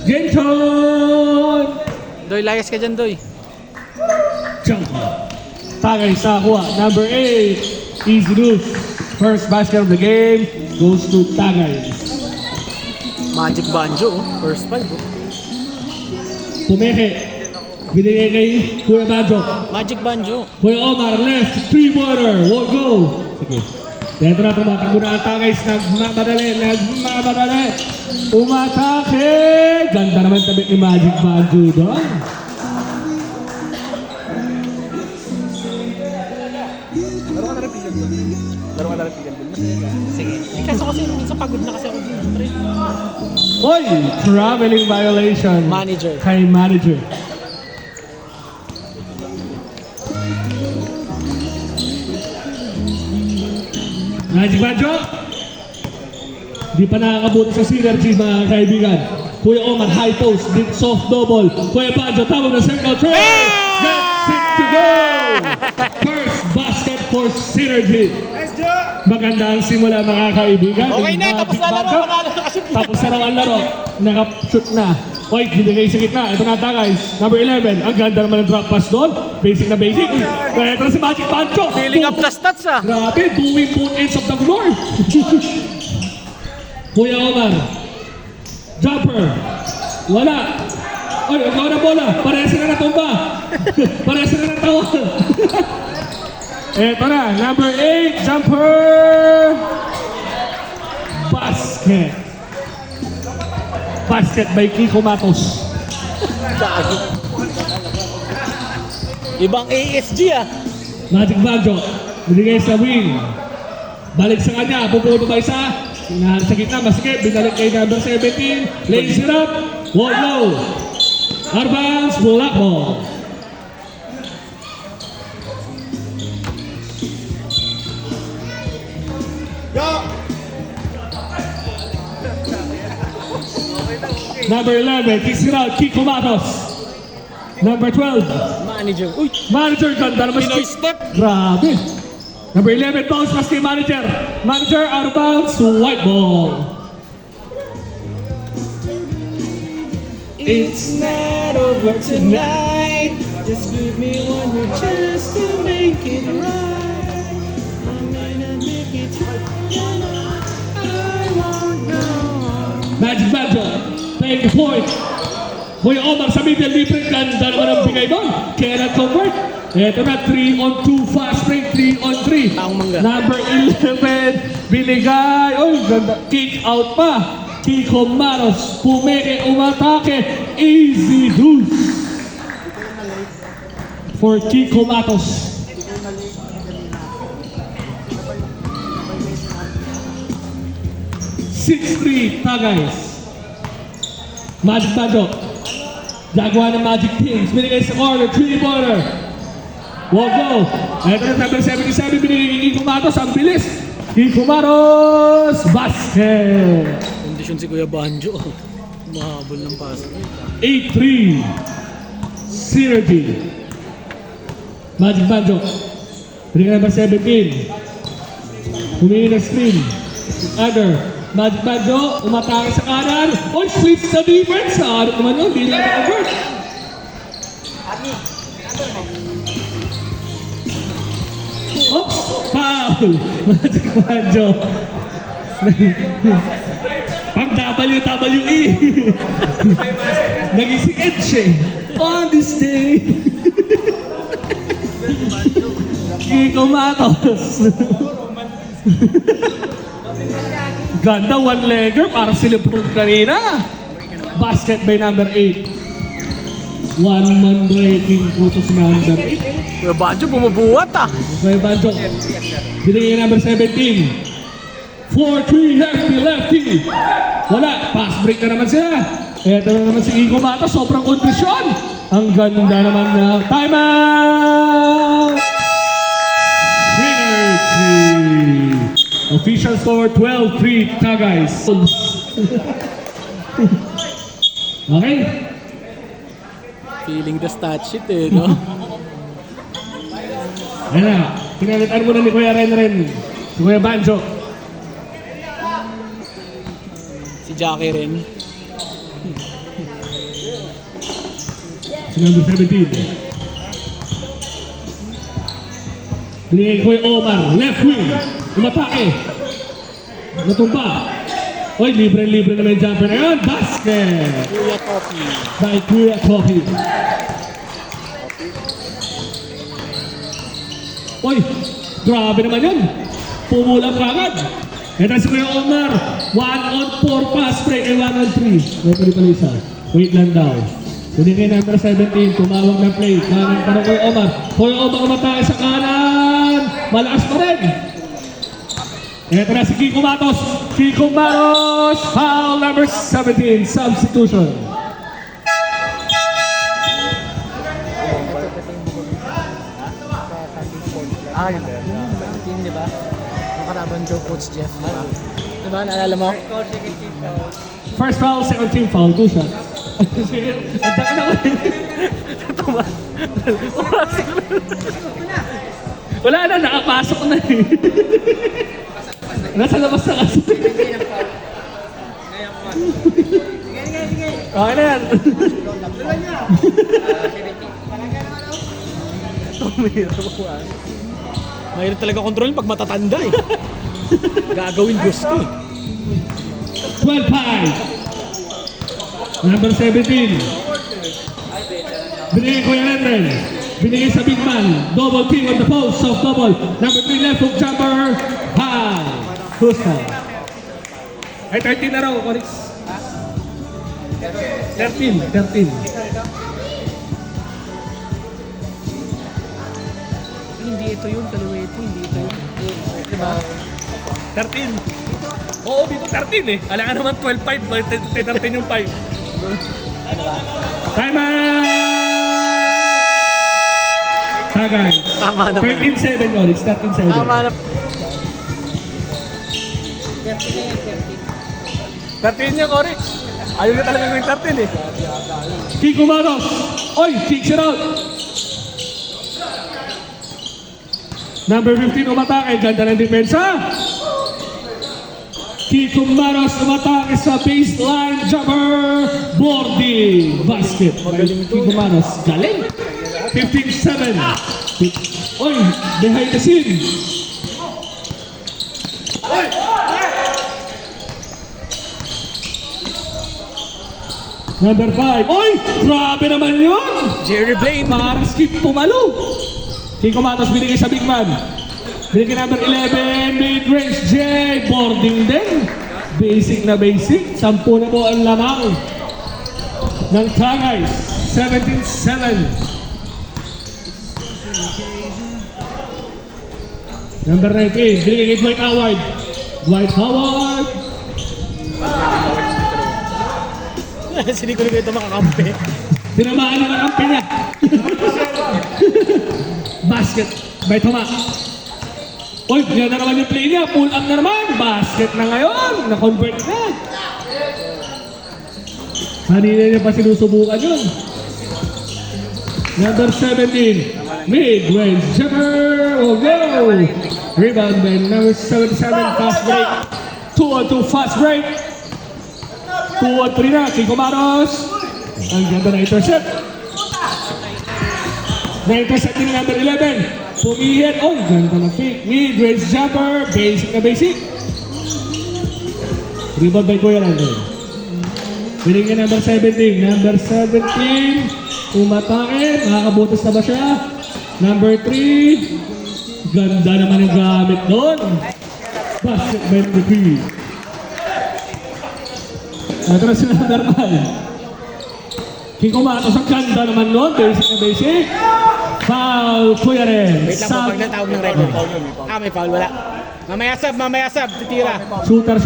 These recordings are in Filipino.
Jenson! Doy, layas ka dyan, Doy. Jumper. Tagay sa kuha. Number 8. Easy loose. First basket of the game goes to Tagay. Magic Banjo, first five. Pumeke. Binigay kay Kuya Banjo. Magic Banjo. Kuya Omar, left, three-pointer, won't go. Sige. Dito na tumatakbo na ang Tagays. Nagmamadali. Umatake. Ganda naman tabi ni Magic Banjo doon. Laro ka na rin pigan doon. Sige. Kaso kasi minsan pagod na kasi ako dun. Oy! Traveling violation. Manager. Kay manager. Magic Banjo. Di pa nakakabuti sa synergy mga kaibigan. Kuya Omar, high post, deep soft double. Kuya Banjo, tawag na circle tray. Get set to go! First basket for synergy. Maganda ang simula mga kaibigan. Okay na, tapos na laro. Panalo na kasi. Tapos na raw ang laro. Naka-shoot na. Oy, binigay sa gitna. Ito na guys. Number 11. Ang ganda naman ng drop pass doon. Basic na basic. Kaya ito na si Magic Banjo. Filling up the stats ah. Grabe, doing both ends of the floor. Kuya Omar. Jumper. Wala. Oy, ikaw na bola. Parehas na natumba. Parehas na natawa. Eto na, number 8, jumper! Basket! Basket by Kiko Matos. Ibang ASG ah. Magic Banjo, binigay sa wing. Balik sa kanya, pupuno ba isa? Sinahan sa gitna, basket, binalik kay number 17. Lays it up, wall low. Arbanz, bulak ball. Number 11, kicks it out, Kiko Matos. Number 12, Manager. Uy, manager, ganda naman Pinoy si step. Grabe. Number 11, bounce pass kay manager. Manager, out of bounds, white ball. It's not over tonight. Just give me one more chance to make it right. I may not make it right. I won't go. Magic Banjo, take the point. Kuya Omar sa middle, libre, ganda naman ang bigay doon. Cannot convert. Ito na, 3 on 2, fast break, 3 on 3. Taong mangga. Number 11, binigay. Oy, ganda. Kick out pa. Kiko Maros, pumeke, umatake. Easy deuce. For Kiko Matos. Six-3, Tagays. Magic Banjo. Jagawa ng Magic Kings. Binigay sa corner, 3-pointer. Won't go. Ito na number 77, binigay kay Kiko Matos. Ang bilis. Kiko Matos, basket. Kondisyon si Kuya Banjo. Mahabol ng paso. 8-3. Synergy. Magic Banjo. Binigay number 17. Humingi ng screen. Other. Magic Banjo, umatake sa kanan. On switch sa defense. Ano naman yun? Hindi lang na-convert. Oops! Foul! Magic Banjo. Pang WWE. Nagising Edge eh. On this day. Kiko Matos. Ganda, one-legger para silipron kanina. Basket by number 8. One-man breaking putos number 8. Kuya Banjo, bumubuhat ah. Kuya Banjo. Binigay number 17. 4-3, lefty. Wala, pass break na naman sila. Ito na naman si Kiko Matos, sobrang kondisyon. Ang ganda naman na timeout! Synergy. Official score 12-3 Tagays. Okay. Feeling the stat sheet eh, no? Ayan na. Pinalitan mo na ni Kuya Ren. Si Kuya Banjo. Si Jackie rin. Si number 17. Binigay ko yung Omar, left wing. Umatake. Natumba. Oy, libre-libre naman yung jumper na yun. Basket! Kuya Topi. By Kuya Topi. Oy, grabe naman yun. Pumulang kagad. Ito si Kuya Omar. 1-on-4 pass break and 1-on-3. May pali pala isa. Wait lang daw. Binigay number 17. Tumawag ng play. Kanan pa rin Kuya Omar. Kuya Omar umatake sa kanan. Malakas pa rin. Ito na si Kiko Matos. Kiko Matos. Foul number 17. Substitution. Ah, yun. Team, di ba? Nakaraban Joe Coach Jeff, di ba? Di ba? Naalala mo? First foul, second team foul. Two shots. Ang taka na ko. Tuma. Wala na, nakapasok na eh. Nasa labas na kasi. Okay na yan. Mahirap talaga control pag matatanda eh. Gagawin gusto eh. 12-5. Number 17. Binigay ko yan rin. Binigay sa big man. Double team on the post. Soft double. Number 3 left hook jumper. High. Who's that? Ay, 13 na raw, Corix. 13. Hindi ito yun, kaliwa ito, hindi ito yun. Di ba? 13. Oo, dito 13 eh. Alam ka naman 12-5. 13 yung 5. Time out! Tagay. Tama naman. 13-7, Corix. 13-7. Tama na. 13 niya, Corix. Ayaw na talaga yung 13 eh. Kiko Manos. Oy, kick shot out. Number 15 umatake. Ganda ng depensa. Kiko Manos umatake sa baseline jumper. Boarding. Basket. Kiko Manos. Galing. 15-7. Oy, behind the scene. Number 5. Oy! Grabe naman yun! Jerry Blaine. Parang skip pumalo. Kiko Matos binigay sa big man. Binigay number 11. Mid-range J. Boarding din. Basic na basic. 10 na po ang lamang ng Tagay. 17-7. Number 19. Binigay kay Dwight Howard. Dwight Howard. Sini ko ito makakampi. Tinamaan na ng kampi niya. Basket by Tomas. Oy, yan na naman yung play niya. Pull up na naman. Basket na ngayon. Na-convert na. Kanina niya pa sinusubukan yun. Number 17. Mid-range jumper. Oh, go! Rebound by number 77. Fast break. 2-on-2 fast break. 2-on-3 na. Kiko Manos. Ang ganda na intercept. Na-intercept din number 11. Pumihit. Oh, ganda na fake. Mid-range jumper. Basic na basic. Rebound by Kuya Landon. Binigyan number 17. Number 17. Umatake. Makakabutas na ba siya? Number 3. Ganda naman yung gamit doon. Basket by number 3. Ito na si number 5. Kiko Matos, ang ganda naman nun. Basic na basic. Foul, Kuya rin. Wait lang po, pag natawag ng record. May foul, wala. Mamaya sub, titira. Shooter.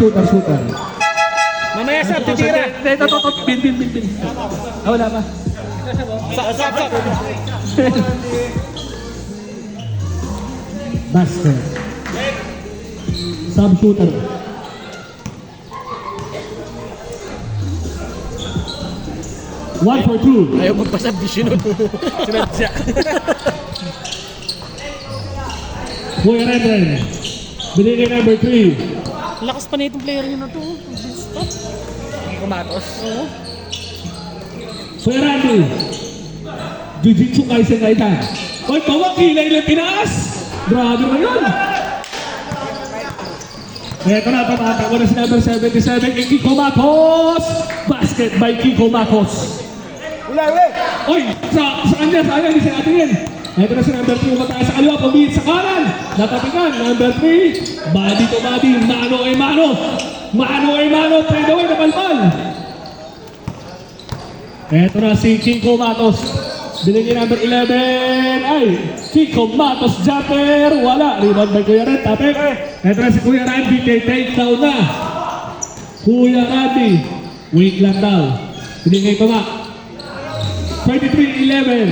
Mamaya sub, titira. Ito. Bin. Wala pa. Sub. Basket. Sub shooter. One for two. Ayaw magpasab, di sinod. Sinod siya. Kuya Ren. Binigay number 3. Lakas pa na itong player nyo na to. Stop. Kiko Matos. Oo. Kuya Randy. Jiu-Jitsu Kaisen Kaitan. Oy, tawag, kilay lang tinaas. Grabe mo yun. Ito na, tatakbo na si number 77, Kiko Matos. Basket by Kiko Matos. Oy, sa kanya, hindi siya natingin. Ito na si number 2, mataas sa kaliwa, pumihit sa kanan. Natapikan, number 3, body to body, mano ay mano. Mano ay mano, trade away na balbal. Ito na si Kiko Matos. Binigyan number 11 ay Kiko Matos jumper. Wala. Rebound by Kuya Red. Tapik. Ito na si Kuya Randy. Take down na. Kuya Randy. Wait lang daw. Binigyan ito nga. 23-11.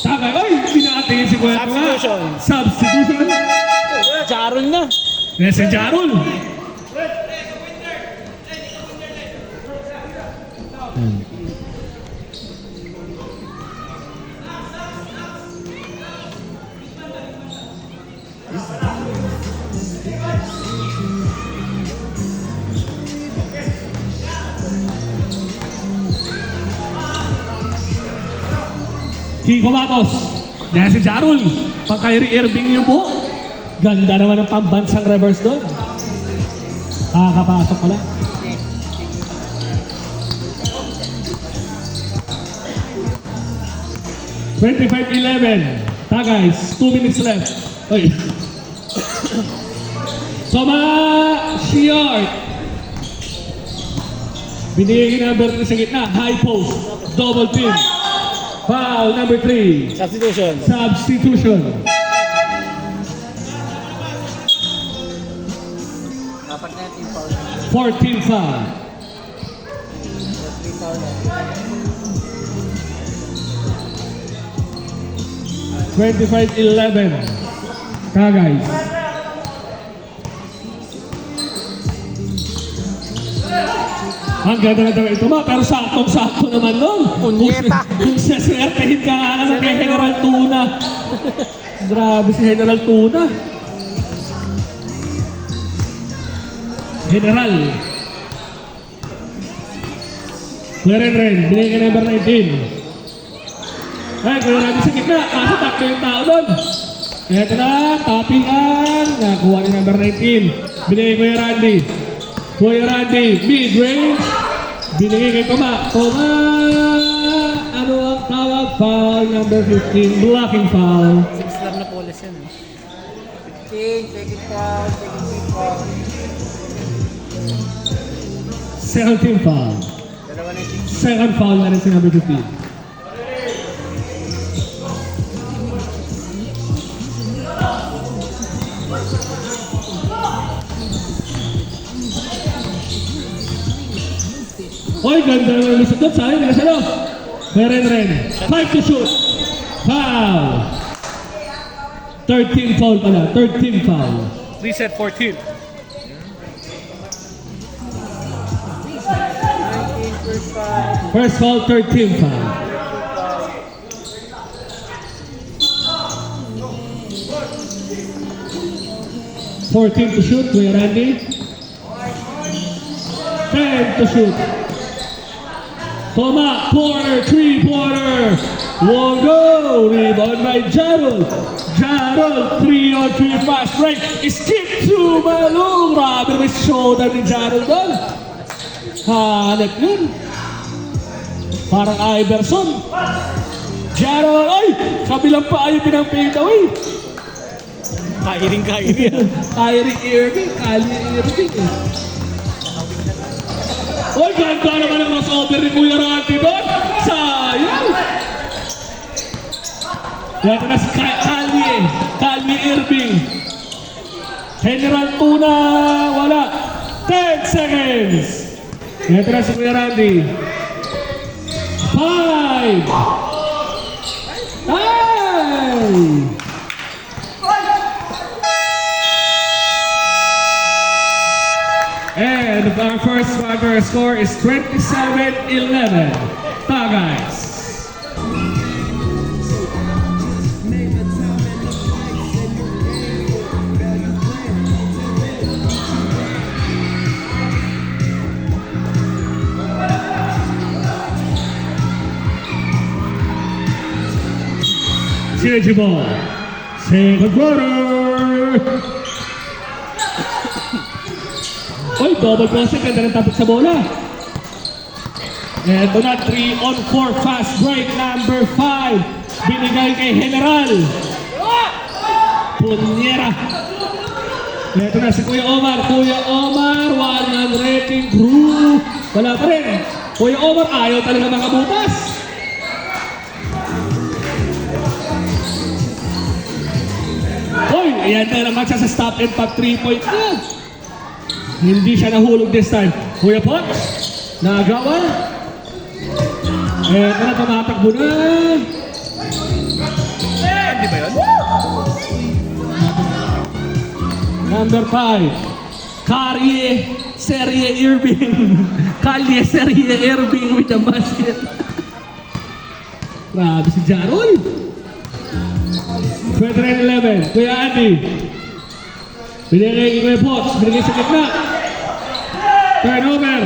Tagay. Ay! Pinatingin si Kuya Red. Substitution. Jarol na. Yes, si Jarol. Kiko Matos. Yan si Jarul. Pang Kyrie Irving yung buhok. Ganda naman ang pambansang reverse doon. Kakapasok pala. $25-11. Guys, 2 minutes left. Oy. Soma Shiart. Binigay number 3 sa gitna. High post. Double team. Foul number 3. Substitution. Substitution. Dapat na yung foul. 14 foul. $25-11. Guys. Ang ganda na daw ito pero saktong-sakto naman nun. Punyeta. Kung saswertehin ka nga naman kay General Tuna. Grabe si General Tuna. General. Kuya Ren, binigay ka number 19. Ay, kuya natin sa gitna. Kaso takto yung tao doon. Ito na, tappingan. Nakuha ni number 19. Binigay Kuya Randy. Kuya Randy, mid-range. Binigay kay Toma. Toma! Ano ang tawag? Foul number 15. Blocking foul. 6 lang na police yan. 15, second foul, second foul. Second team foul. Dalawa na yung Second foul na rin si number 15. Oy, ganda naman yung lusot. Sayang, nila sa'yo. Ren. 5 to shoot. Foul. 13 foul pala. 13 foul. reset 14. First foul, 13 foul. $14 to shoot, Kuya Randy. 10 to shoot. Toma, corner, 3-pointer. Won't go. Rebound by Jarol. Jarol, 3-on-3 fast break. Skip to Malung. Grabe, may shoulder ni Jarol doon. Hanap yun. Parang Iverson. Jarol, ay! Kabilang pa ayaw pinang-fade away. Kairing. Kyrie Irving. Oy, ganda naman ang crossover ni Kuya Randy doon. Sayang. Ito na si Kyrie Irving. General Tuna, wala. 10 seconds. Ito na si Kuya Randy. 5. Ay! And our first quarter score is 27-11. Guys. synergy ball. Second quarter. Oy, double crossing. Ganda ng tapos sa bola. Eto na, 3-on-4 fast break number 5. Binigay kay General. Punyera. Eto na si Kuya Omar. Kuya Omar, 1 rating crew. Wala pa rin. Kuya Omar, ayaw talaga makabutas. Hoy, ayan na naman siya sa stop and pop 3-point na. Hindi siya nahulog this time. Kuya Potts, nagawa. Eto na, tumatakbo na. Hindi ba yun? Number 5, Carrie Serie Irving. Carrie Serie Irving with the basket. Grabe si Jarol. 29-11, Kuya Andy. Binigay kay Kuya Potts, binigay sa gitna. Turnover.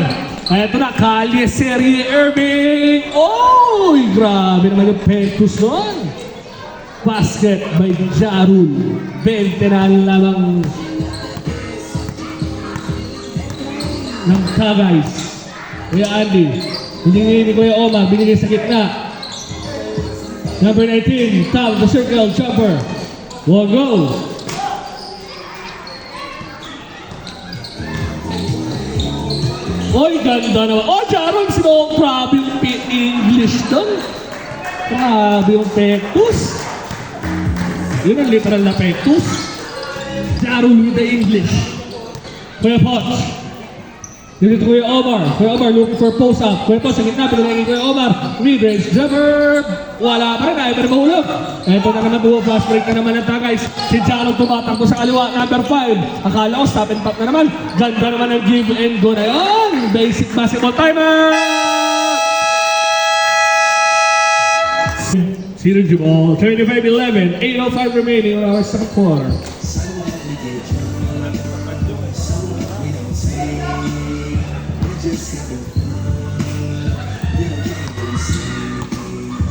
Eto na, Carrie Serie Irving. Oy, grabe naman yung pentus nun. Basket by Jarul. 20 na lamang ng Tagays. Kuya Andy, binigay ni Kuya Omar, binigay sa gitna. Number 19, top of the circle, jumper. Won't go. Oy, ganda naman. Oh, Jarul, sino? Grabe yung English doon. Grabe yung pectus. Yun ang literal na pectus. Jarul with the English. Kuya Potts. Dito Kuya Omar. Kuya Omar looking for post-up. Kuya Potts, sa gitna, pinagay Kuya Omar. Mid-range jumper. Wala pa rin, ayaw pa rin mahulog. Ito na naman, buo fast break na naman ng Tagays. Si Jarul tumatakbo sa kaliwa, number 5. Akala ko, stop and pop na naman. Ganda naman ang give and go na yun. Basic basketball timer. Synergy ball, 35-11, 8:05 remaining on our second quarter.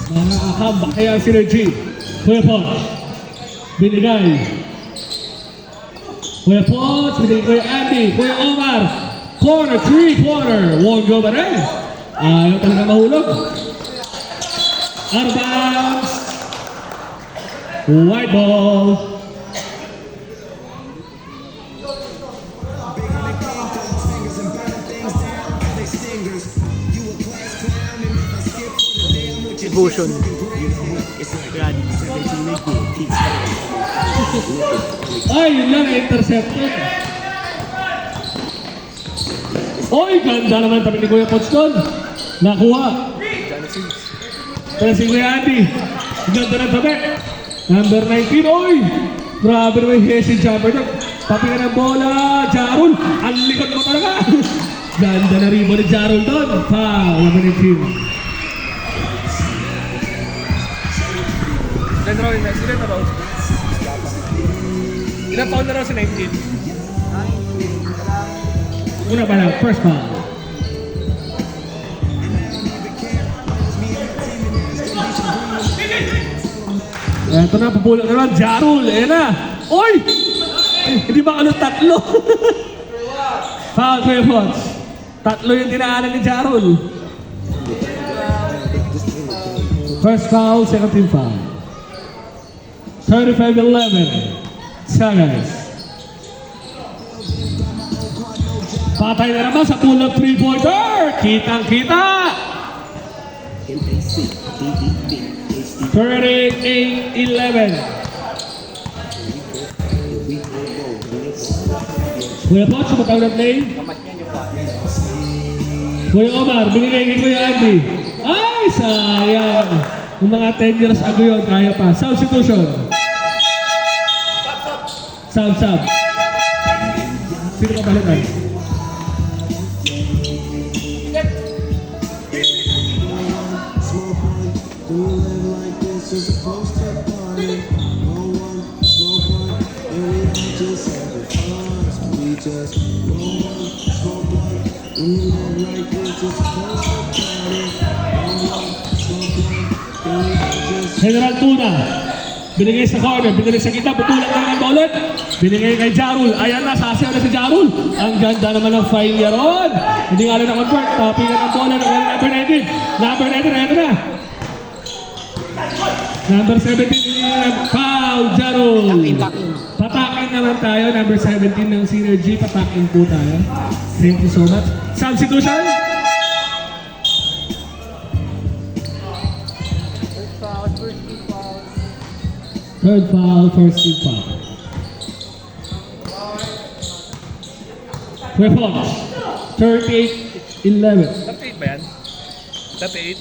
Mga akambak kaya ang synergy. Kuya Potts, binigay. Kuya Potts, binigay Kuya Andy. Kuya Omar, corner, 3-quarter. Won't go ba rin? Ayaw talaga mahulog. Out of bounds. White ball. Devotion. Ay, yun lang, intercepted. Oy, ganda naman tabi ni Kuya Potts doon. Nakuha. Pero si Kuya Andy, ganda ng tabi. Number 19, oy! Grabe naman yung Hesse jumper doon. Papi ka ng bola, Jarul. Ang likod mo talaga. Ganda na ribo ni Jarul doon. Foul naman yung team. Sila na raw. Ilang taon na raw si 19? Una pa lang, first foul. Ito na, pupulot na lang, Jarul, ayan na. Oy! Hindi ba ano tatlo? Foul, Kuya Potts. Tatlo yung dinaanan ni Jarul. First foul, second team foul. 35-11. Tagays. Patay na naman sa pull-up 3-pointer. Kitang-kita. 38-11. Kuya Potts, sumatawag na play. Kuya Omar, binigay kay Kuya Andy. Ay, sayang. Yung mga 10 years ago yun, kaya pa. Substitution. Sub. Sino ka balikan? General Tuna. Binigay sa corner, binigay sa kita, putulak lang ang ulit. Binigay kay Jarul. Ayan na, sasayaw na si Jarul. Ang ganda naman ng failure on. Hindi nga rin na-convert. Tapingan ang bola ng number 19. Number 19, ayan na. Number 17, foul, Jarul. Patakin naman tayo. Number 17 ng Synergy. Patakin po tayo. Thank you so much. Substitution. Third foul, first team foul. Weapons. 38-11. 38 ba yan? 38?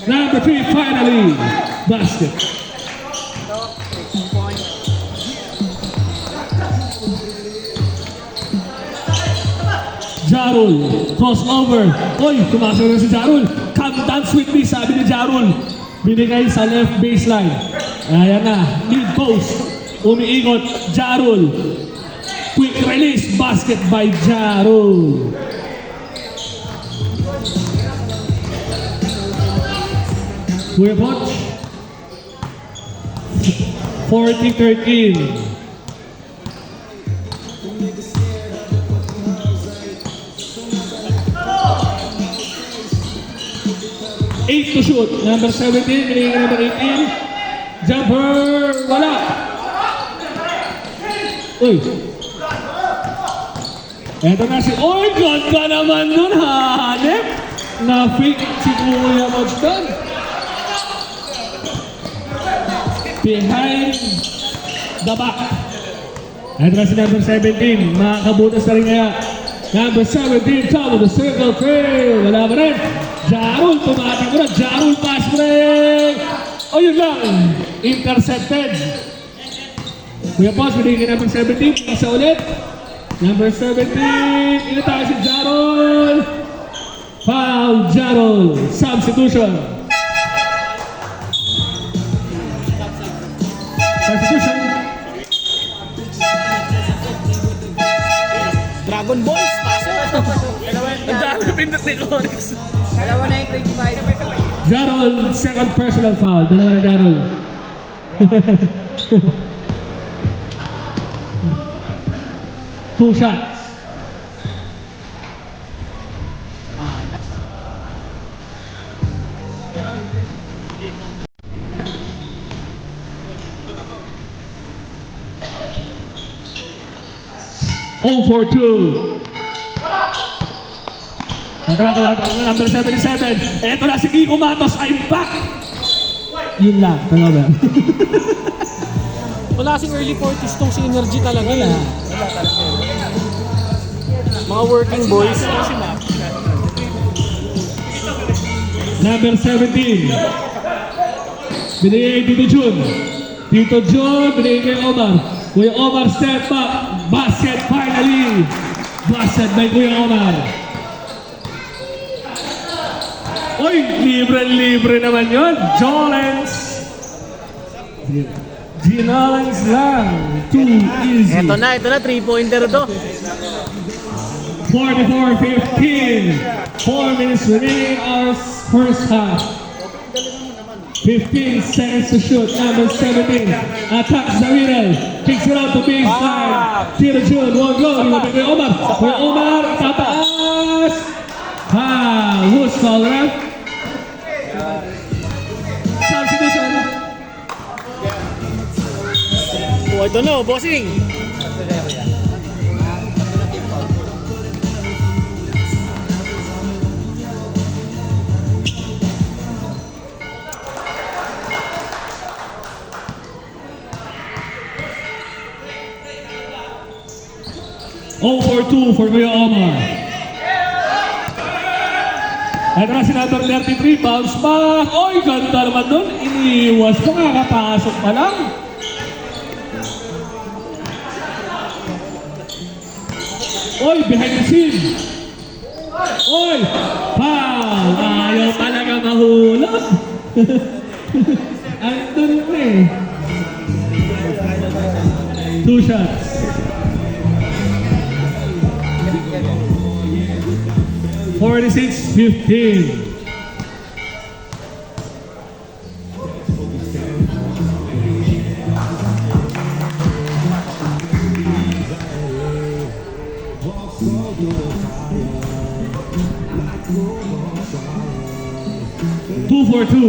Number 3, finally. Basket. Jarul, crossover. Oy, tumasok na si Jarul. Come dance with me, sabi ni Jarul. Binigay sa left baseline. Ayan na, mid post. Umiikot, Jarul. Quick release, basket by Jarul. Kuya Poch. 40-13. Eight to shoot. Number 17, binigay number 18. Jumper, wala. Uy. Eto na si, oy, ganda naman nun, hanep. Na-fake si Kuya Mods doon. Behind the back. Eto na si number 17, makakabutas na rin kaya. Number 17, top of the circle trail. Wala pa rin. Jarul, tumating ko na. Jarul, pass break. O yun lang. Intercepted. Kuya Boss, binigyan number 17. Isa ulit. Number 17. Ina tayo si Jarul. Foul, Jarul. Substitution. Substitution. Dragon Balls, paso. Ang dami pindot ni Onyx. Dalawa na yung 25. Jarul, second personal foul. Dalawa na Jarul. Two shots. Oh for 2. Number 77. Eto na si Kiko Matos. I'm back. Yun lang. Talaga. Wala kasing early 40s tong Synergy talaga eh. Mga working boys. Number 17. Binigay kay Tito Jun. Tito Jun, binigay kay Omar. Kuya Omar, step up. Basket finally. Basket by Kuya Omar. Oy, libre-libre naman yun. Jolens. Ginolens lang. Too easy. Ito na, 3-pointer to. 44-15. 4 minutes remaining our first half. 15 seconds to shoot. Number 17. Attacks the middle. Kicks it out to baseline. Tito Jun, one go. Ilapit kay Omar. Kuya Omar, tataas. Who's called ref? Substitution. Oh, ito na, bossing. Oh for 2 for Kuya Omar. Ito na si number 33, bounce back. Oy, ganda naman nun. Iniwas ko, kakapasok pa lang. Oy, behind the scene. Oy, foul. Ayaw talaga mahulog. Andun yun eh. 2 shots. 46-15. 2 for 2.